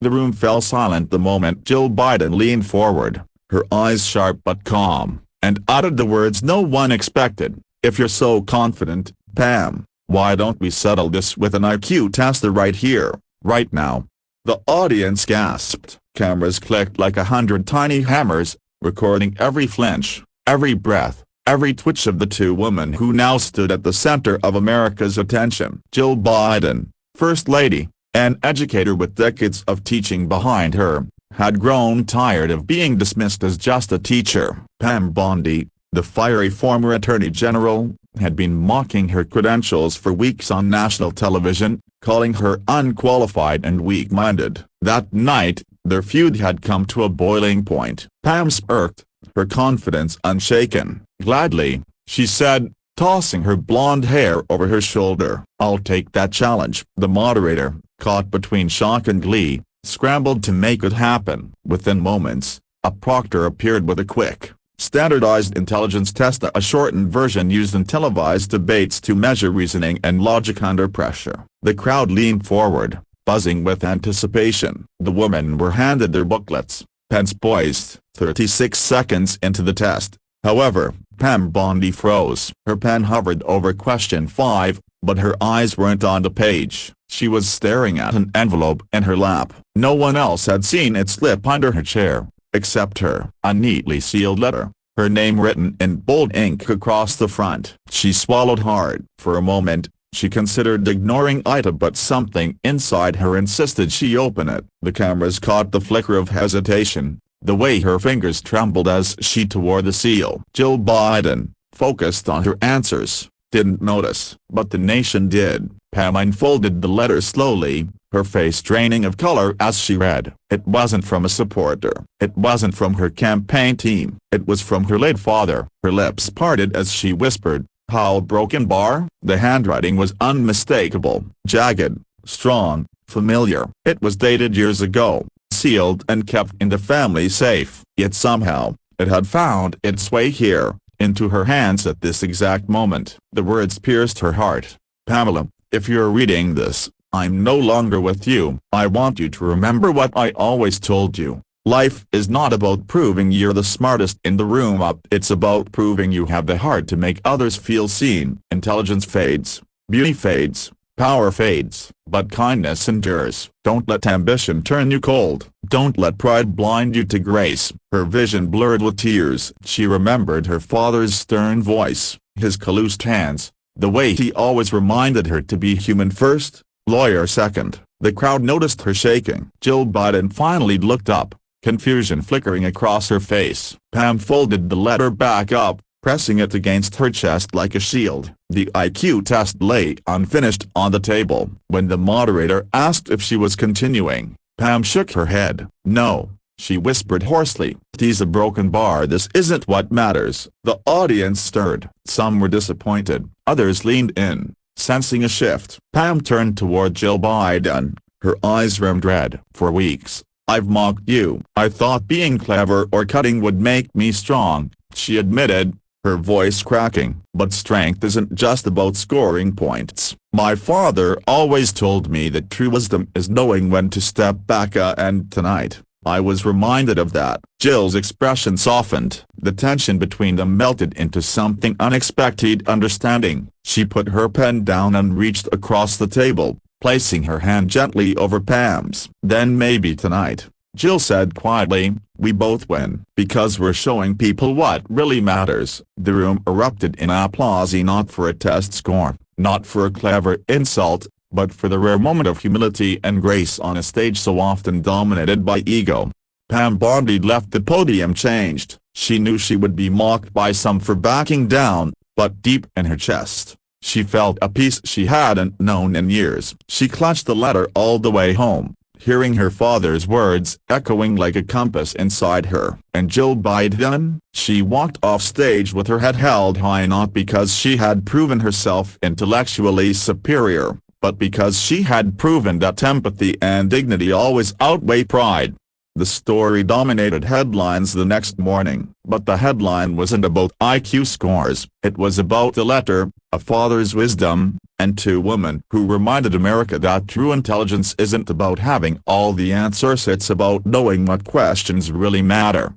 The room fell silent the moment Jill Biden leaned forward, her eyes sharp but calm, and uttered the words no one expected. "If you're so confident, Pam, why don't we settle this with an IQ tester right here, right now?" The audience gasped. Cameras clicked like 100 tiny hammers, recording every flinch, every breath, every twitch of the two women who now stood at the center of America's attention. Jill Biden, First Lady, an educator with decades of teaching behind her, had grown tired of being dismissed as just a teacher. Pam Bondi, the fiery former Attorney General, had been mocking her credentials for weeks on national television, calling her unqualified and weak-minded. That night, their feud had come to a boiling point. Pam smirked, her confidence unshaken. "Gladly," she said, tossing her blonde hair over her shoulder. "I'll take that challenge." The moderator, caught between shock and glee, scrambled to make it happen. Within moments, a proctor appeared with a quick, standardized intelligence test, a shortened version used in televised debates to measure reasoning and logic under pressure. The crowd leaned forward, buzzing with anticipation. The women were handed their booklets, pens poised. 36 seconds into the test, however, Pam Bondi froze. Her pen hovered over question 5, but her eyes weren't on the page. She was staring at an envelope in her lap. No one else had seen it slip under her chair, except her. A neatly sealed letter, her name written in bold ink across the front. She swallowed hard. For a moment, she considered ignoring it, but something inside her insisted she open it. The cameras caught the flicker of hesitation, the way her fingers trembled as she tore the seal. Jill Biden, focused on her answers, didn't notice, but the nation did. Pam unfolded the letter slowly, her face draining of color as she read. It wasn't from a supporter. It wasn't from her campaign team. It was from her late father. Her lips parted as she whispered, "How broken bar?" The handwriting was unmistakable, jagged, strong, familiar. It was dated years ago, sealed and kept in the family safe. Yet somehow, it had found its way here, into her hands at this exact moment. The words pierced her heart. "Pamela, if you're reading this, I'm no longer with you. I want you to remember what I always told you. Life is not about proving you're the smartest in the room. It's about proving you have the heart to make others feel seen." Intelligence fades, beauty fades, power fades, but kindness endures. Don't let ambition turn you cold. Don't let pride blind you to grace. Her vision blurred with tears. She remembered her father's stern voice, his calloused hands, the way he always reminded her to be human first, lawyer second. The crowd noticed her shaking. Jill Biden finally looked up, confusion flickering across her face. Pam folded the letter back up, pressing it against her chest like a shield. The IQ test lay unfinished on the table. When the moderator asked if she was continuing, Pam shook her head. "No," she whispered hoarsely. "He's a broken bar. This isn't what matters." The audience stirred. Some were disappointed, others leaned in, sensing a shift. Pam turned toward Jill Biden, her eyes rimmed red. "For weeks, I've mocked you. I thought being clever or cutting would make me strong," she admitted, her voice cracking. "But strength isn't just about scoring points. My father always told me that true wisdom is knowing when to step back, and tonight, I was reminded of that." Jill's expression softened. The tension between them melted into something unexpected. Understanding. She put her pen down and reached across the table, placing her hand gently over Pam's. "Then maybe tonight," Jill said quietly, "we both win. Because we're showing people what really matters." The room erupted in applause, not for a test score, not for a clever insult, but for the rare moment of humility and grace on a stage so often dominated by ego. Pam Bondi left the podium changed. She knew she would be mocked by some for backing down, but deep in her chest, she felt a peace she hadn't known in years. She clutched the letter all the way home, hearing her father's words echoing like a compass inside her. And Jill Biden? She walked off stage with her head held high, not because she had proven herself intellectually superior, but because she had proven that empathy and dignity always outweigh pride. The story dominated headlines the next morning. But the headline wasn't about IQ scores, it was about a letter, a father's wisdom, and two women who reminded America that true intelligence isn't about having all the answers, it's about knowing what questions really matter.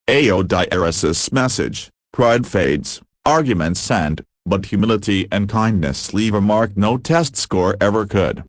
Aodiris's message: pride fades, arguments end, but humility and kindness leave a mark no test score ever could.